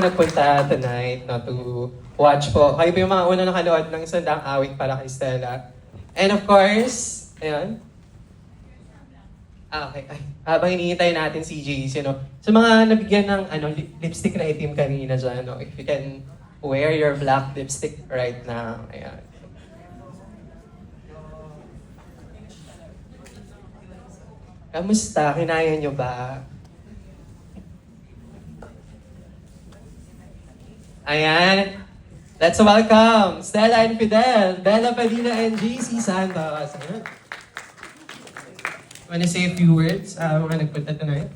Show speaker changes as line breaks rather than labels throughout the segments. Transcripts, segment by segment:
nagpunta tonight no, to watch po. Kayo po yung mga una nakanood ng isang daang awit para kay Stella. And of course, ayun. Okay. Ay, habang hinihintay natin si JC, no? Sa mga nabigyan ng lipstick na itim kanina dyan, no? If you can wear your black lipstick right now. Ayan. Kamusta? Kinaya nyo ba? Ayan. Let's welcome Stella and Fidel, Bella Padilla and JC Santos. Ayan. Wanna say a few words, mga nagpunta tonight?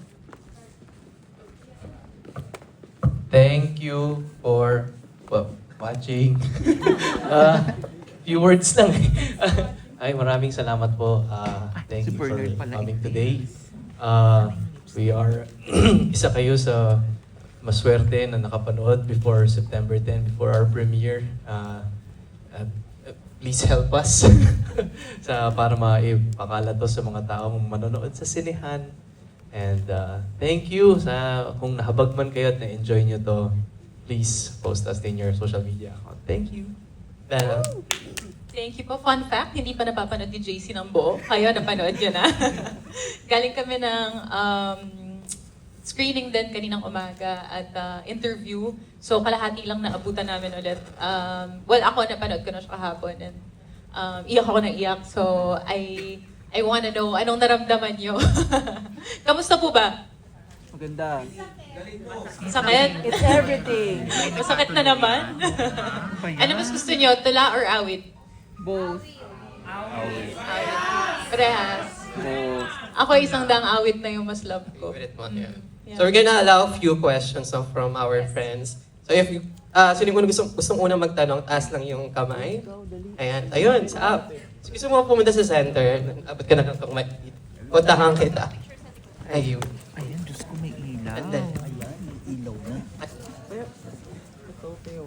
Thank you for watching. Few words lang. Ay, maraming salamat po. Thank you for coming today. We are isa kayo sa maswerte na nakapanood before September 10, before our premiere. Please help us para maipakala to sa mga taong manonood sa sinehan. And thank you sa kung nahabag man kayo at na-enjoy nyo to, please post us in your social media account. Thank you. Bella.
Thank you po. Fun fact, hindi pa napapanood ni JC ng buo. Kayo, napanood yun na. Galing kami ng screening din kaninang umaga at interview. So kalahati lang naabutan namin ulit. Well, ako napanood ko na siya kahapon and iyak ako ng iyak. So I wanna know, anong naramdaman niyo? Kamusta po ba?
Maganda.
Sakit?
It's everything.
Masakit na naman? Ano mas gusto niyo, tula or awit?
Both.
Awit. Parehas.
Both.
Ako isang daang awit na yung mas love ko.
Favorite mo, yeah.
Yeah.
So we're gonna allow a few questions from our friends. So if you, sino mo gustong unang magtanong, taas lang yung kamay. Ayan, ayun, sa up. So gusto mo pumunta sa center, abot ka na lang itong mic. Puntahan kita. Ayun.
Ayan, Diyos ko, may ilaw.
And then,
Ayan, may ilaw na. Ito, Teo.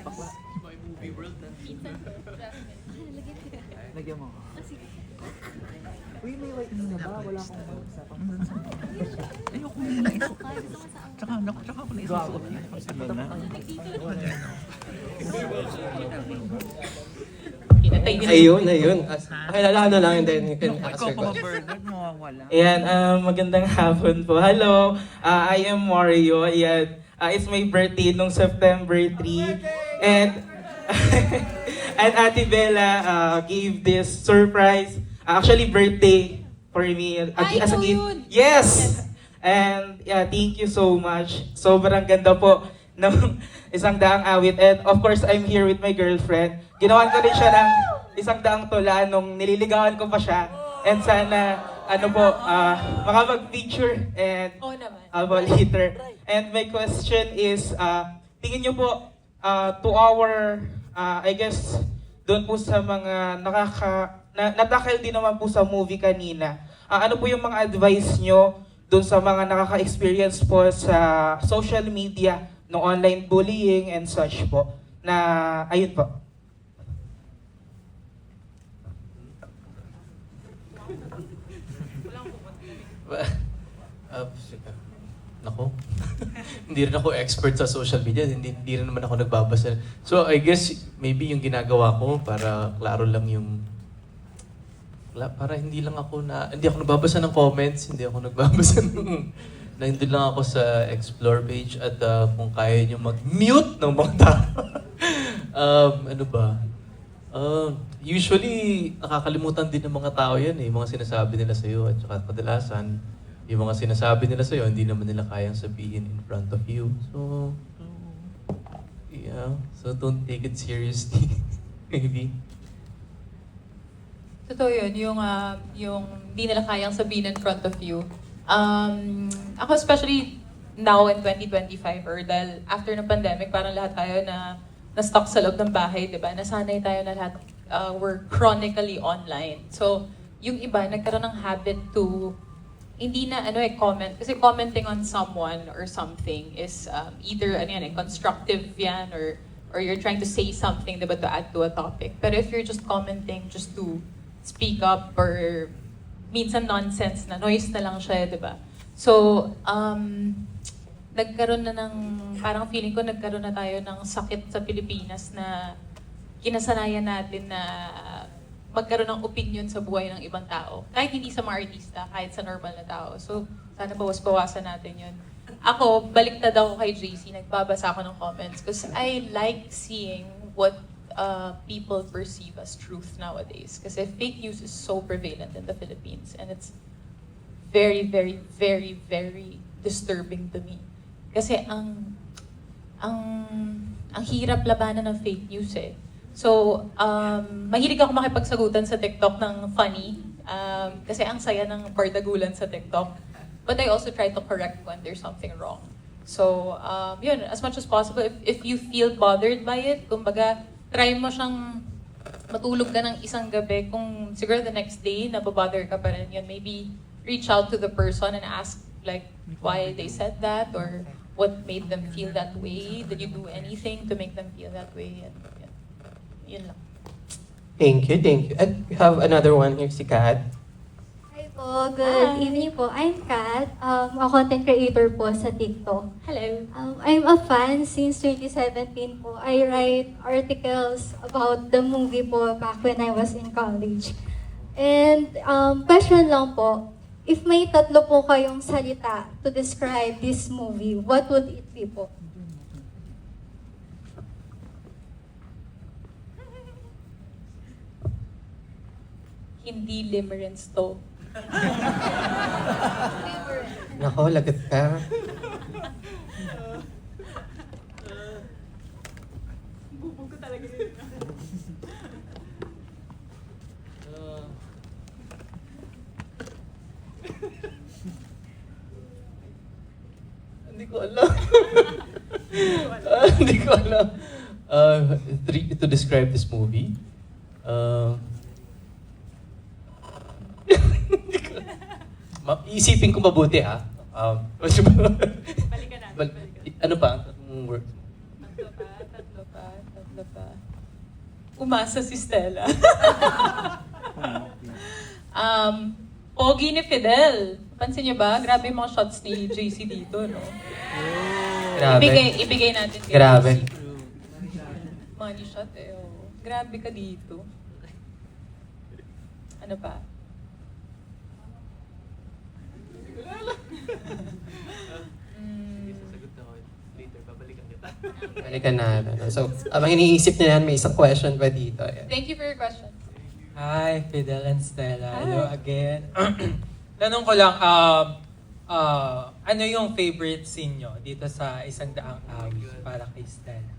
Bakla. Lagyan mo. Uy, may white na ba? Wala akong usapang. Ayoko na ito. Tsaka ako na isusuot niya.
Pinatay nila.
ayun. Pakilala ka na lang and then you can ask
Ikaw
your
pa
question.
Bernard, mawawala.
Ayan, magandang hapon po. Hello, I am Mario. Ayan, it's my birthday nung September 3. And, and Ate Bella gave this surprise, actually birthday for me.
Ay,
As a
ikaw
gift.
yun.
Yes! And yeah, thank you so much. Sobrang ganda po ng isang daang awit. And of course, I'm here with my girlfriend. Ginawan ko rin siya ng isang daang tula nung nililigawan ko pa siya. And sana, makapag-picture and
Oo naman.
about later. And my question is, tingin nyo po, to our, I guess, doon po sa mga natakil din naman po sa movie kanina. Ano po yung mga advice nyo doon sa mga nakaka-experience po sa social media, no online bullying and such po, na, ayun po.
Nako. Hindi rin ako expert sa social media, hindi rin naman ako nagbabasa. So I guess maybe yung ginagawa ko para klaro lang yung para hindi ako nagbabasa ng comments, hindi ako nagbabasa ng nandun lang ako sa explore page at kung kaya nyo mag-mute ng mga tao. Ano ba? Usually, nakakalimutan din ng mga tao yan eh, yung mga sinasabi nila sa'yo at saka kadalasan, yung mga sinasabi nila sa'yo, hindi naman nila kayang sabihin in front of you. So, yeah. So, don't take it seriously. Maybe.
Totoo yun, yung di nila kayang sabihin in front of you. Ako especially now in 2025 or dahil after ng pandemic, parang lahat tayo na stuck sa loob ng bahay, di ba? Nasanay tayo na lahat, we're chronically online. So, yung iba, nagkaroon ng habit to hindi na comment. Kasi commenting on someone or something is either constructive yan or you're trying to say something, diba, to add to a topic. Pero if you're just commenting just to speak up or minsan nonsense na, noise na lang siya, di ba? So, nagkaroon na ng, parang feeling ko nagkaroon na tayo ng sakit sa Pilipinas na kinasanayan natin na magkaroon ng opinion sa buhay ng ibang tao. Kahit hindi sa mga artista, kahit sa normal na tao. So, sana bawas-bawasan natin yun. Ako, baliktad ako kay JC, nagbabasa ako ng comments because I like seeing what people perceive as truth nowadays. Kasi fake news is so prevalent in the Philippines and it's very, very, very, very disturbing to me. Kasi ang hirap labanan ng fake news eh. So, mahilig ako makipagsagutan sa TikTok ng funny. Kasi ang saya ng pardagulan sa TikTok. But I also try to correct when there's something wrong. So, yun, as much as possible, if you feel bothered by it, kumbaga, try mo siyang matulog ka ng isang gabi. Kung siguro the next day, nababother ka pa rin yun, maybe reach out to the person and ask like why they said that or what made them feel that way. Did you do anything to make them feel that way? And, yun lang.
Thank you, thank you. And we have another one here, si Kat.
Hi po, good evening po. I'm Kat, a content creator po sa TikTok.
Hello.
I'm a fan since 2017 po. I write articles about the movie po back when I was in college. And question lang po, if may tatlo po kayong salita to describe this movie, what would it be po?
Hindi limerence to.
Nako, lagot ka.
Hindi ko alam. Hindi ko alam. To describe this movie, iisipin ko mabuti
Balikan natin.
ano pa? Anong word?
Tatlo pa. Umasa si Stella. Pogi ni Fidel. Pansin niyo ba? Grabe yung mga shots ni JC dito, no?
Grabe.
Ibigay natin kay
Grabe.
JC. Money shot eh. Oh. Grabe ka dito. Ano pa?
Later, babalikan kita.
Balikan natin. So, abang iniisip niya yan, may isang question pa dito. Ayan.
Thank you for your question.
Hi, Fidel and Stella.
Hi.
Hello again. Tanong ko lang, ano yung favorite scene nyo dito sa Isang Daang Awit para kay Stella?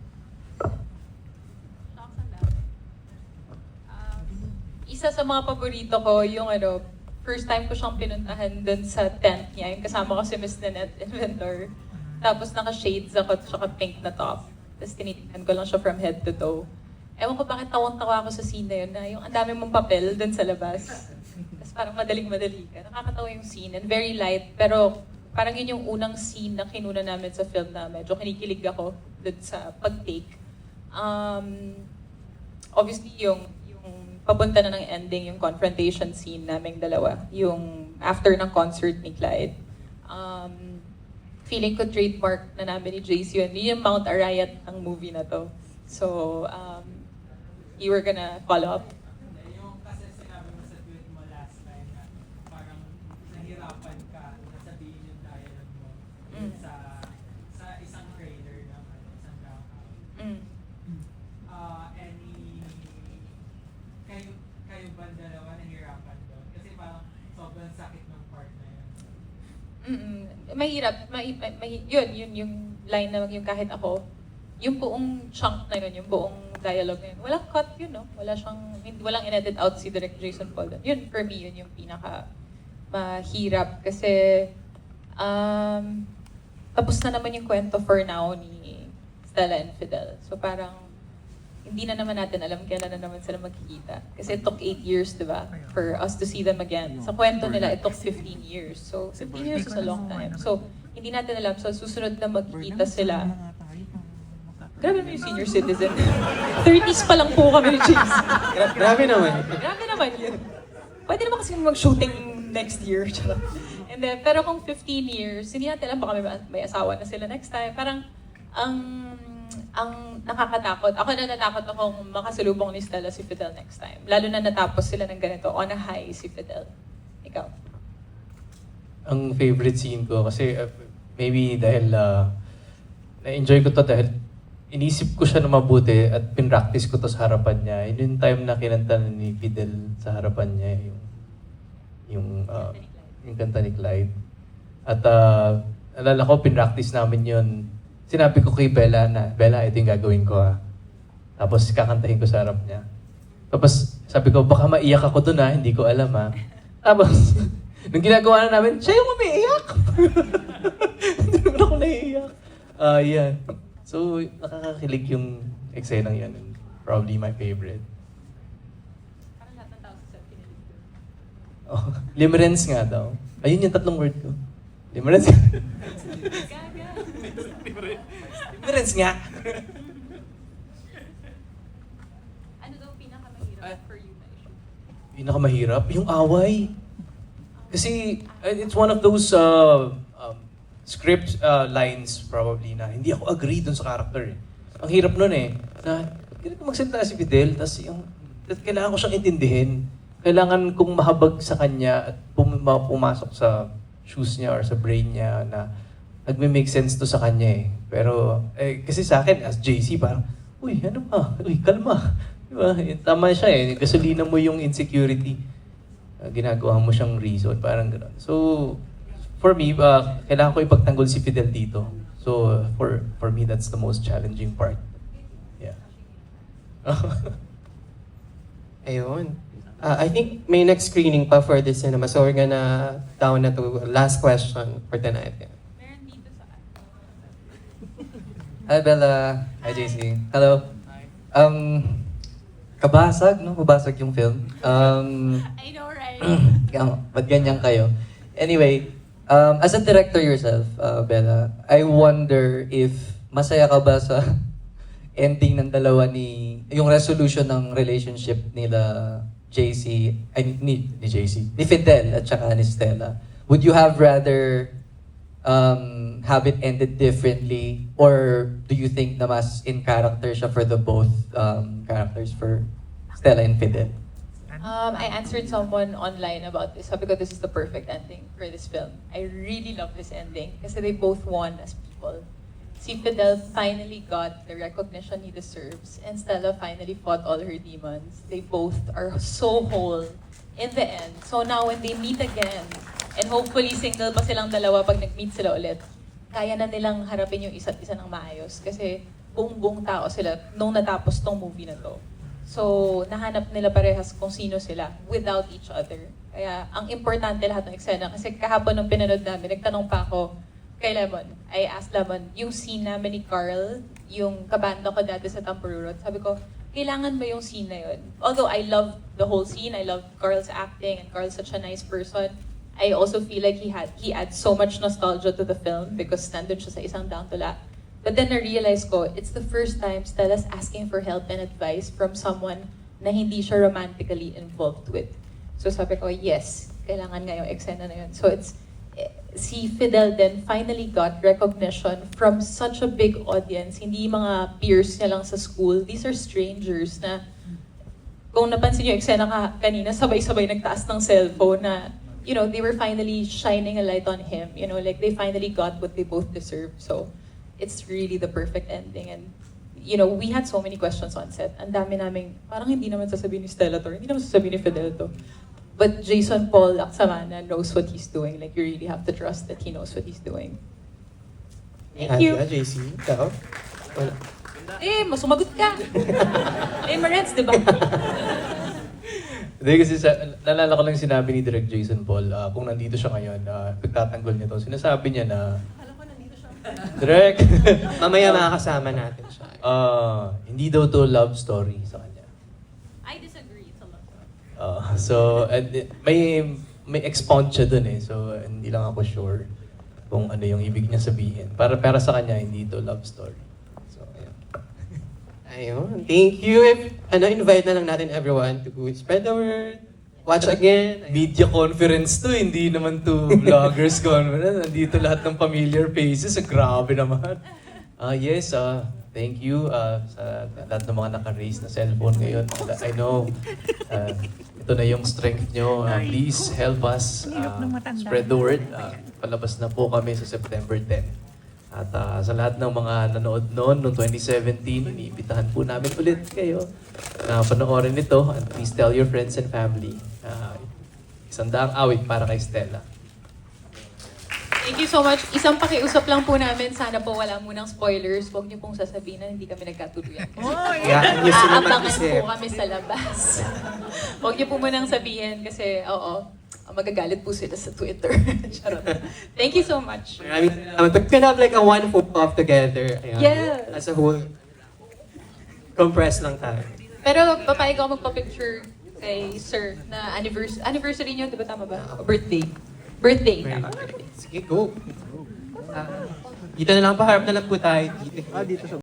Isa sa mga paborito ko, yung first time ko siyang pinuntahan dun sa tent niya. Yung kasama ko si Miss Nanette Inventor. Tapos naka-shades ako at saka pink na top. Tapos tinitingnan ko lang siya from head to toe. Ewan ko bakit tawang-tawa ako sa scene na yun, na yung ang dami mong papel dun sa labas. Tapos parang madaling-madali ka. Nakakatawa yung scene and very light. Pero parang yun yung unang scene na kinuna namin sa film na medyo kinikilig ako dun sa pag-take. Obviously, yung papunta na ng ending, yung confrontation scene naming dalawa. Yung after ng concert ni Clyde. Feeling ko trademark na namin ni JC yun. Yun yung Mount Arayat ng movie na to. So, you were gonna follow up?
Yung kasi sinabi mo sa tweet mo last time na parang nahirapan ka na sabihin yung dialogue mo sa isang trailer ng Isang Daang Awit. Kayo ba dalawa nahirapan doon? Kasi parang sobrang sakit ng part na yun.
Mahirap. Yun yung line na yung kahit ako. Yung buong chunk na yun, yung buong dialogue na yun. Walang cut yun, no? Walang in-edit out si Direct Jason Paul. Yun, for me, yun yung pinaka mahirap. Kasi, tapos na naman yung kwento for now ni Stella and Fidel. So parang, hindi na naman natin alam kailan na naman sila magkikita. Kasi it took 8 years, di ba? For us to see them again. Sa kwento nila, it took 15 years. So, 15 years is a long time. So, hindi natin alam. So, susunod na magkikita sila. Grabe naman yung senior citizen. 30s pa lang po kami ni James.
Grabe naman.
Grabe naman yun. Pwede naman kasi mag-shooting next year. And then, pero kung 15 years, hindi natin alam, baka may asawa na sila next time. Parang, ang nakakatakot. Ako na natakot akong makasalubong ni Stella si Fidel next time. Lalo na natapos sila ng ganito, on a high si Fidel. Ikaw?
Ang favorite scene ko kasi maybe dahil na-enjoy ko to dahil inisip ko siya na mabuti at pinractice ko to sa harapan niya. Yun yung time na kinanta ni Fidel sa harapan niya yung kanta ni Clyde. At alala ko, pinractice namin yun. Sinabi ko kay Bella na, Bella, ito yung gagawin ko ha. Tapos kakantahin ko sa harap niya. Tapos sabi ko, baka maiyak ako dun ha, hindi ko alam ha. Tapos, nung ginagawa na namin, siya yung umiiyak. Hindi naman ako naiiyak. Yan. So, nakakakilig yung eksenang yan. Probably my favorite.
Parang lahat ng tao sa set kinilig ko.
Oh, limerence nga daw. Ayun yung tatlong word ko. Limerence.
Gaga!
Limerence nga.
Ano daw pinakamahirap for you na issue?
Pinakamahirap, yung away. Kasi it's one of those script lines probably na hindi ako agree dun sa character eh. Ang hirap nun eh. Na ganito magsalita si Fidel, tapos kailangan ko siyang intindihin. Kailangan kong mahabag sa kanya at pumasok sa shoes niya or sa brain niya na nagme-make sense to sa kanya eh. Pero kasi sa akin as JC parang, uy, ano ba? Uy, kalma. Diba? Tama siya eh. Gasolina mo yung insecurity. Ginagawa mo siyang reason. Parang gano'n. So, for me, kailangan ko ipagtanggol si Fidel dito. So, for me, that's the most challenging part. Yeah.
Ayun. I think may next screening pa for this cinema. So we're gonna down na to last question for tonight.
Meron dito sa
Hi Bella. Hi JC. Hello. Kabasag, no? Kabasag yung film.
I know, right?
Ba't ganyan kayo? Anyway, as a director yourself, Bella, I wonder if masaya ka ba sa ending ng dalawa yung resolution ng relationship nila JC, ni Fidel at saka ni Stella. Would you have rather have it ended differently, or do you think na mas in character siya for the both characters, for Stella and Fidel?
I answered someone online about this. Sabi ko, this is the perfect ending for this film. I really love this ending kasi they both won as people. Si Fidel finally got the recognition he deserves, and Stella finally fought all her demons. They both are so whole in the end. So now when they meet again, and hopefully single pa silang dalawa pag nag-meet sila ulit, kaya na nilang harapin yung isa't isa ng maayos kasi buong tao sila nung natapos tong movie na to. So, nahanap nila parehas kung sino sila without each other. Kaya, ang importante lahat ng eksena. Kasi kahapon nung pinanood namin, nagtanong pa ako kay Lemon. I asked Lemon, yung scene namin ni Carl, yung kabanda ko dati sa Tampururot, sabi ko, kailangan ba yung scene na yun? Although I love the whole scene, I love Carl's acting, and Carl's such a nice person, I also feel like he adds so much nostalgia to the film because nandun siya sa isang dangtula. But then na-realize ko, it's the first time Stella's asking for help and advice from someone na hindi siya romantically involved with. So sabi ko, yes, kailangan nga yung eksena na yun. So si Fidel then finally got recognition from such a big audience. Hindi mga peers niya lang sa school. These are strangers na, kung napansin niyo yung eksena kanina, sabay-sabay nagtaas ng cellphone na, you know, they were finally shining a light on him. You know, like they finally got what they both deserve. So, it's really the perfect ending. And, you know, we had so many questions on set. Ang dami naming, parang hindi naman sasabihin ni Stella to, hindi naman sasabihin ni Fidel to. But Jason Paul Aksamana knows what he's doing. Like, you really have to trust that he knows what he's doing. Thank you.
JC. Ikaw? Wala.
Masumagot ka. Marets, di ba?
Hindi kasi nalala ko lang sinabi ni Direk Jason Paul, kung nandito siya ngayon, pagtatanggol niya to, sinasabi niya na, alam ko nandito siya. Direk!
Mamaya makakasama natin siya.
Hindi daw to love story sa kanya.
I disagree. It's a love story.
So, may expound siya dun eh. So, hindi lang ako sure kung ano yung ibig niya sabihin. Para sa kanya, hindi ito love story. So, ayan.
Ayun. Thank you. Invite na lang natin everyone to spread the word. watch again.
Media conference to, hindi naman to vloggers conference. Nandito lahat ng familiar faces. Grabe naman. Yes, thank you sa lahat ng mga naka-raise na cellphone ngayon. I know, ito na yung strength nyo. Please help us spread the word. Palabas na po kami sa September 10. At sa lahat ng mga nanood noon, noong 2017, iniibitahan po namin ulit kayo na panoorin ito. And please tell your friends and family. Isang daang awit para kay Stella.
Thank you so much. Isang pakiusap lang po namin. Sana po wala munang spoilers. Huwag niyo pong sasabihin na hindi kami nagkatuluyan.
Kaya niyo sila
Aabangan
mag-isip.
po kami sa labas. Huwag niyo po munang sabihin kasi, magagalit po sila sa Twitter. Charot. Thank you so much.
Maraming salamat. We can have like a one photo off together. Ayan.
Yes.
As a whole. Compress lang tayo.
Pero papayag ako magpa-picture kay Sir na anniversary niyo, di ba tama ba? Birthday. Tama.
Sige, go. Dito na lang, paharap na lang po tayo. Dito.
Dito sa